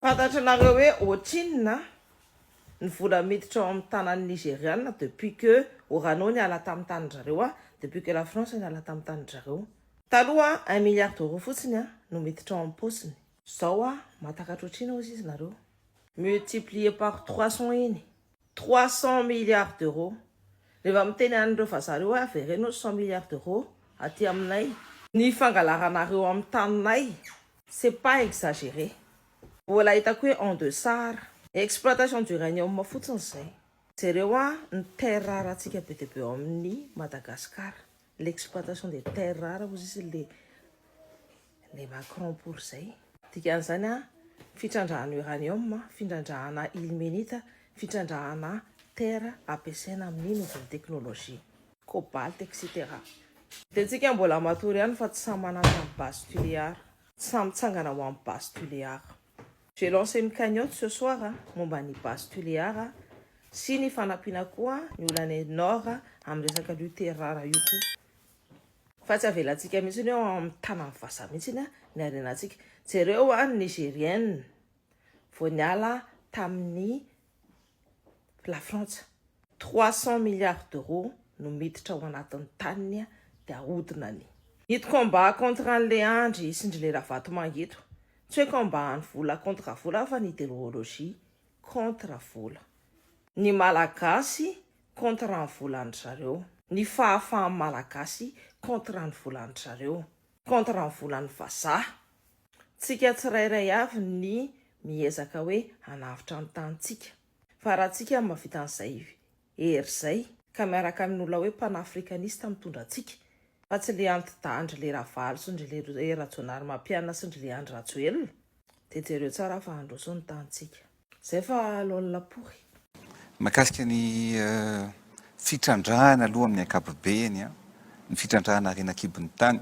Fantatranareo hoe ohatrinona ny vola miditra ao amin'ny tanan'ny Nigériana depuis que Orano niala tamin'ny tanin-jareo depuis que la France niala tamin'ny tanin-jareo. Taloha 1 milliard d'euros fotsiny no miditra ao amin'ny paosiny. Zao mahatakatra ohatrina hozy izy nareo. Multiplié par 300 iny. 300 milliards d'euros. Rehefa miteny an'ireo vazareo avereno 100 milliards d'euros aty aminay. Ny fangalaranareo amin'ny taninay, c'est pas exagéré. Vola hitako hoe en deçà. Exploitation d'uranium fotsiny izay. Jereo ny terre rare atsika be dia be ao amin'ny Madagascar. L'exploitation des terres rares hozy izy le Macron pour zay. Dikan'izany fitrandrahana uranium, fitrandrahana ilménite, fitrandrahana terre ampiasaina amin'ny nouvelle technologie, cobalt, etc. Dia antsika mbola matory ihany fa tsy samy manana amin'ny base tuléaire, tsy samy mitsangana ho amin'ny base tuléaire. Je vais lancer une cagnotte ce soir momba ny base tuléaire sy ny fanampiana koa ny olana nord amin'ny resaka io terre rare io koa. Fa tsy avelantsika mihitsy eo amin'ny tanany vasa mihitsy ny arenantsika. Jereo nigérienne vao niala tamin'ny la France. 300 milliards d'euros no miditra ao anatin'ny taniny dia ahodinany. Ito combat contre an'le andry sy ny lera vato mangeto. Tsy hoe combat ny vola contre vola fa ny idéologie contre vola. Ny malagasy contre ny volan'ny zareo. Ny fahafahan'ny malagasy contre ny volan'ny zareo. Contre ny volan'ny vazaha. Tsika tsirairay avy ny miezaka hoe hanavitra ny tanitsika. Fa raha tsika mahavita an'izay hery ka miaraka amin'olona hoe panafricaniste mitondra antsika. Fa tsy le antidandry le ravalo sy le rajonary mampianina sy le andry rajoelona. Dia jereo tsara fa handroso ny tanitsika. Zay fa lolona pory. Mahakasika ny fitrandrahana aloha amin'ny ankapobeny, ny fitrandrahana renakibon'ny tany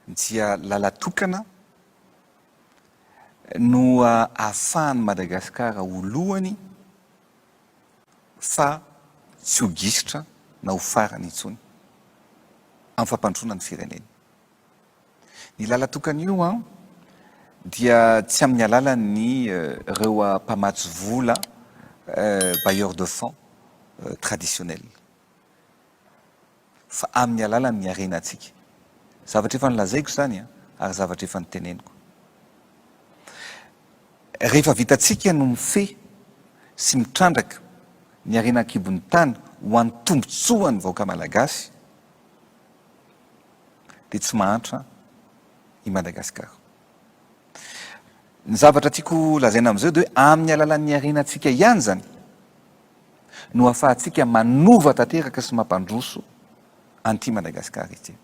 dia lalatokana no ahafahan'ny Madagasikara ho lohany fa tsy ho gisitra na ho farany intsony amin'ny fampandroana ny fireneny. Ny lalatokana io dia tsy amin'ny alalan'ny ireo mpamatsy vola bailleurs de fonds traditionnel fa amin'ny alalan'ny arenantsika. Zavatra efa nilazaiko zany ary zavatra efa niteneniko. Rehefa vitantsika no mifehy sy mitrandraka ny arenan-kibon'ny tany ho an'ny tombotsoan'ny vahoaka malagasy dia tsy mahantra i Madagasikara. Ny zavatra tiako lazaina amin'izao dia hoe amin'ny alalan'ny arenantsika ihany zany no ahafahantsika manova tanteraka sy mampandroso an'ity Madagasikara ity.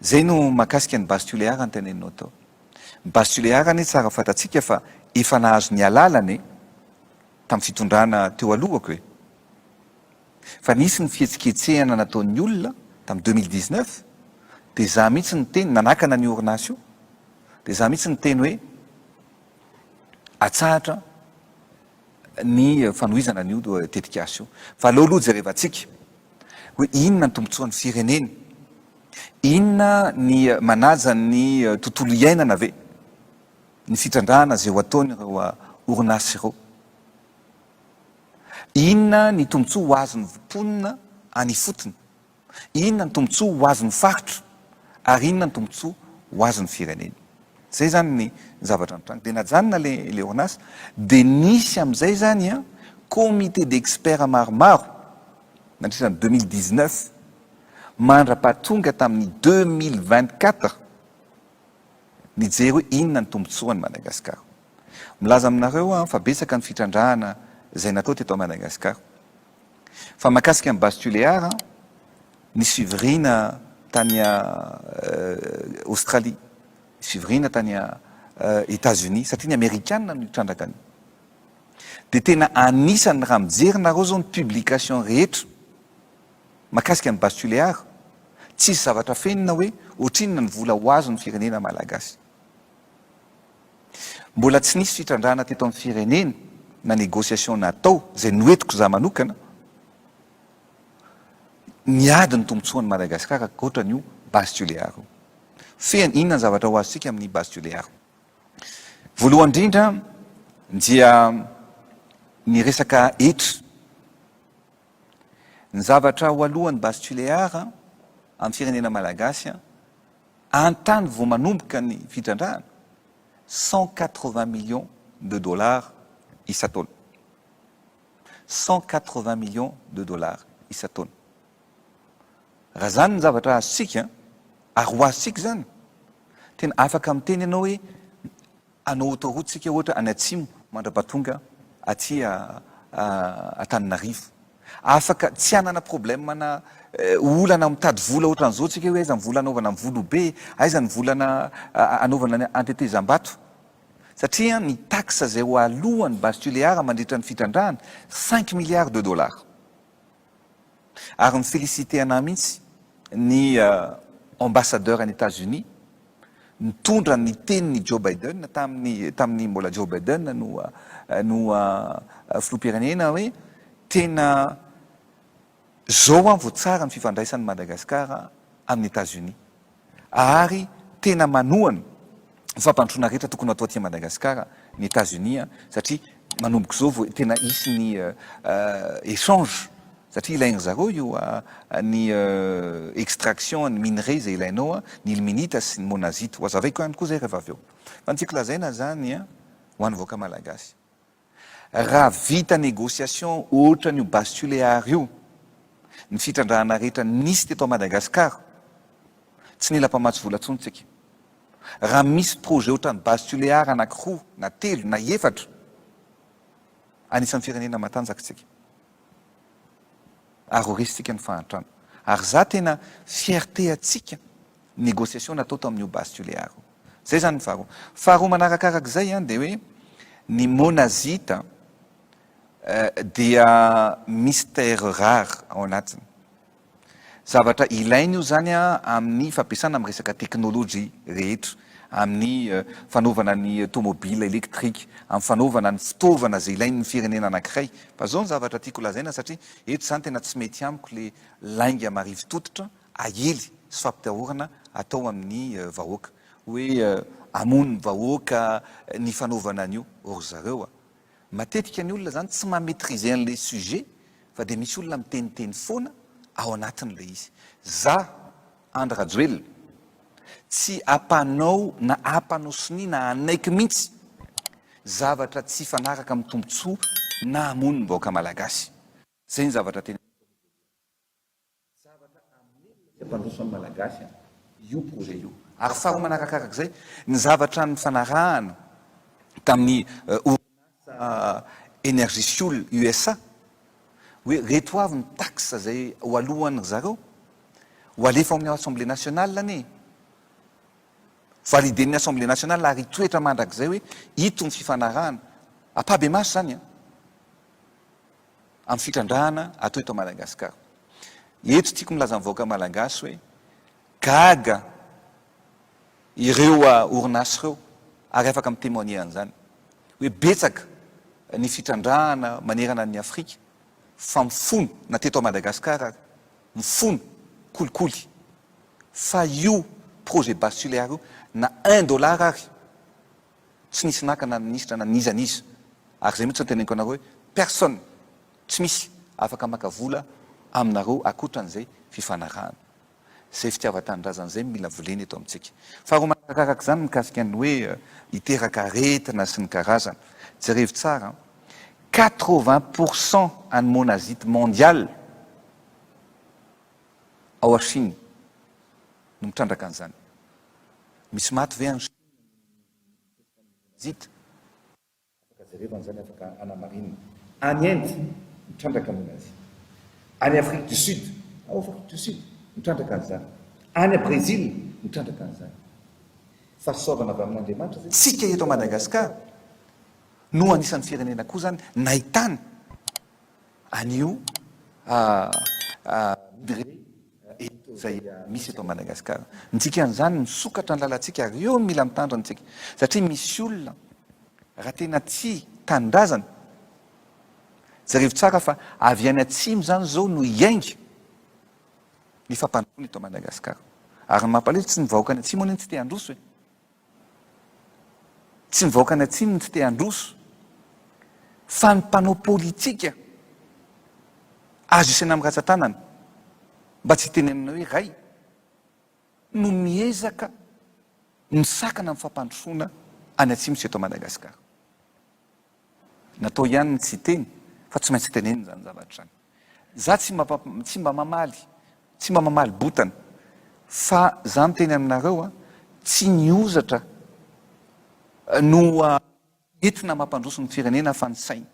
Zay no mahakasika ny base tuléaire ny teneninao tao. Ny base tuléaire anie tsara fantatsika fa efa nahazo ny alalany tamin'ny fitondrana teo alohako hoe. Fa nisy ny fihetsiketsehana nataon'ny olona tamin'ny 2019 dia za mihitsy ny teny nanakana ny orinasy io dia za mihitsy ny teny hoe atsahatra ny fanohizana an'io tetikasy io. Fa aloha jerevantsika hoe inona ny tombotsoan'ny fireneny, inona ny manaja ny tontolo iainana ve ny fitrandrahana zay ho ataony ireo orinasy ireo, inona ny tombotsoa ho azon'ny vomponina any fotony, inona ny tombotsoa ho azon'ny faritra ary inona ny tombotsoa ho azon'ny fireneny. Zay zany ny zavatra nitranga. Dia najanona le orinasy dia nisy amin'izay zany comité d'experts maromaro nandritra ny 2019 mandra-pahatonga tamin'ny 2024 nijery hoe inona ny tombotsoan'ny Madagasikara. Milaza aminareo fa betsaka ny fitrandrahana izay natao teto Madagasikara. Fa mahakasika ny base tuléaire nisy fivirina tany Australie, nisy fivirina tany États-Unis satria ny Amerikanina no nitrandraka anio. Dia tena anisan'ny raha mijerynareo zao ny publication rehetra mahakasika ny base tuléaire tsisy zavatra fenina hoe ohatrinona ny vola ho azo ny firenena malagasy. Mbola tsy nisy fitrandrahana teto amin'ny firenena na négociation natao zay noetiko za manokana niady ny tombotsoan'ny Madagasikara koatra n'io base tuléaire. Fehany inona ny zavatra ho azontsika amin'ny base tuléaire. voalohany indrindra dia ny resaka hetra ny zavatra ho alohan'ny base nucléaire amin'ny firenena malagasy antany vao manomboka ny fitrandrahana 180 millions de dollars isa-taona 180 millions de dollars isa-taona raha zany ny zavatra azontsika ary ho azontsika zany tena afaka miteny ianao hoe anao autoroute sika ohatra any atsimo mandrapatonga aty Antananarivo afaka tsy hanana problème na olana mitady vola ohatran'izao tsika hoe aiza ny vola anaovana amin'ny volobe aiza ny volana anaovana antetezam-bato satria ny taxe zay ho alohan'ny base nucléaire mandritra ny fitrandrahana 5 milliards de dollars ary mifélicité ana mihitsy ny ambassadeur any États-Unis nitondra ny tenin'ny Joe Biden tamin'ny mbola Joe Biden no filoham-pirenena hoe tena zao an vao tsara ny fifandraisan'ny Madagasikara amin'ny États-Unis ary tena manohana ny fampandrosoana rehetra tokony atao aty Madagasikara ny États-Unis satria manomboka zao vao tena isy ny échange satria ilaigny zareo io ny extraction ny minerai zay ilainao ny ilmenita sy ny monazite ho azavaiko ihany koa zay rehefa avy eo fa ny tiako lazaina zany ho an'ny vahoaka malagasy raha vita négociation ohatra n'io base nucléaire io ny fitrandrahana rehetra nisy teto Madagasikara tsy nila mpamatsy vola tsontsika raha misy projet ohatra ny base nucléaire anankiroa na telo na efatra anisan'ny firenena matanjakantsika ary horesitsika ny fahantrano ary za tena fierté atsika négociation natao tamin'io base nucléaire zay zany ny faharoa manarakarak'izay dia hoe ny monazite dia mystère rare ao anatiny zavatra ilainy io zany amin'ny fampiasana amin'ny resaka teknôlôjia rehetra amin'ny fanaovana ny tomobile électrique amin'ny fanaovana ny fitaovana zay ilainy ny firenena anankiray fa zao ny zavatra tiako lazaina satria eto zany tena tsy mety amiko le lainga marivo tototra ahely sy fampitahorana atao amin'ny vahoaka hoe amon'ny vahoaka ny fanaovana an'io or zareo matetika ny olona zany tsy mamétriser an'le sujet fa dia misy olona miteniteny foana ao anatin'le izy za Andry Rajoelina tsy apanao na apanao sini na anaiky mihitsy zavatra tsy fanaraka amin'ny tombontsoa na amon'ny ny vahoaka malagasy zay ny zavatra tena zavatra amin'ny ampandrosoan'ny malagasy io projet io ary faharoa manarakarak'izay ny zavatra ny fanarahana tamin'ny énergie fioul USA hoe reto avy ny taxe zay ho alohan'ny zareo ho alefa amin'ny assemblée nationale anie validen'ny assemblée nationale ary toetra mandrak'izay hoe ito ny fifanarahana apabe maso zany amin'ny fitrandrahana atao eto Madagasikara eto tiako milaza vahoaka malagasy hoe gaga ireo orinasy reo ary afaka mitémoigner an'izany hoe betsaka ny fitrandrahana manerana ny Afrika fa mifono na teto Madagasikara mifono kolikoly fa io projet base nucléaire io na $1 ary tsy nisy naka na ministra na nizaniza ary zay mihitsy teneniko anareo hoe personne tsy misy afaka maka vola aminareo akotran'izay fifanarahana zay fitiavan-tanindrazana zay mila voleny eto amintsika faharoa manarakarak'izany zany mikasika ny hoe hiteraka aretina sy ny karazana jerevy tsara 80% any monazite mondial ao Chine no mitrandraka an'izany misy maty ve any zite afaka jereva an'izany afaka anamarina any Inde mitrandraka aminazy any Afrique du Sud ao Afrique du Sud mitrandraka an'izany any Brésil mitrandraka an'izany fa soavana avy amin'Andriamanitra zay tsika eto Madagasikara no anisan'ny firenena koa zany nahitana an'io zay misy eto Madagasikara ntsika an'izany misokatra ny lalantsika ary eo mila mitandra antsika satria misy olona raha tena tsy tanindrazana zareo tsara fa avy any atsimo zany zao no iainga ny fampandrosoana eto Madagasikara ary mampalahelo tsy ny vahoaka any atsimo any tsy te handroso tsy mivahoaka ny atsimo tsy te handroso fa ny mpanao politika azo isana amin'ny ratsan-tanana mba tsy tenenana hoe ray no miezaka misakana amin'ny fampandrosoana any atsimo sy eto Madagasikara. Natao ihany ny tsy teny fa tsy maintsy tenenina zany zavatra zany. Za tsy mba mamaly botana fa za miteny aminareo tsy niozatra no entina mampandroso ny firenena fa ny saina.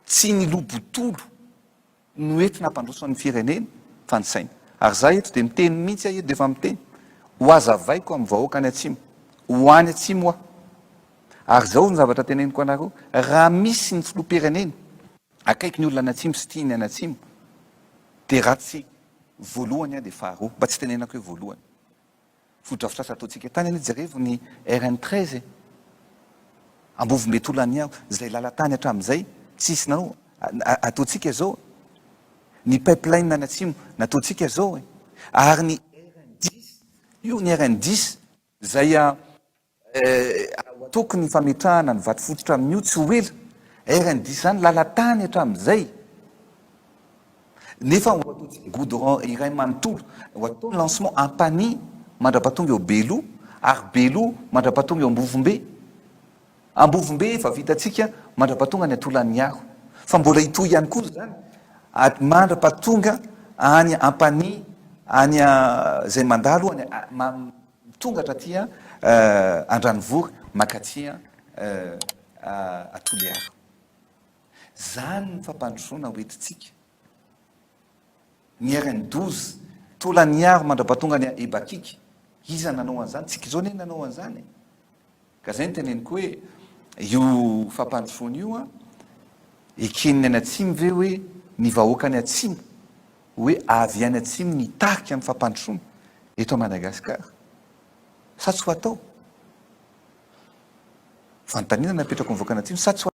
Tsy ny lobotolo no entina hampandroso ny firenena fa ny saina. Ary za eto dia miteny mihitsy eto dia efa miteny ho azavaiko amin'ny vahoaka any atsimo, ho any atsimo aho. Ary zao ny zavatra teneniko anareo, raha misy ny filoham-pirenena akaiky ny olona any atsimo sy tiany any atsimo dia ratsy voalohany dia faharoa, mba tsy tenenako hoe voalohany. Fodrafitrasa ataontsika tany any jerevo ny RN13 ambovy metolany aho izay lalatany hatramin'izay tsisy nanao ataontsika zao ny pipeline any atsimo nataontsika zao ary ny RN10 io ny RN10 zay tokony fametrahana ny vato fototra amin'io tsy ho ela RN10 zany lalatany hatramin'izay nefa goudron iray manontolo ho atao lancement ampany mandra-pahatonga eo Belo ary Belo mandra-pahatonga eo Ambovombe efa vitatsika mandra-pahatonga ny atolan'ny Aro fa mbola itoy ihany koa zany mandra-pahatonga any Ampany any zay mandalo any tonga hatratia Andranovory makatsia Atoliara. Zany ny fampandrosoana hoentitsika. Ny RN12 tolan'ny Aro mandra-pahatonga any Ebakika iza nanao an'izany, tsika izao ne nanao an'izany. Ka zay ny teneniko hoe io fampandrosoana io ekeniny any atsimo ve hoe ny vahoaka any atsimo hoe avy any atsimo nitarika amin'ny fampandrosoana eto Madagasikara sa tsy ho atao? Fanontaniana napetrako ny vahoaka any atsimo sa tsy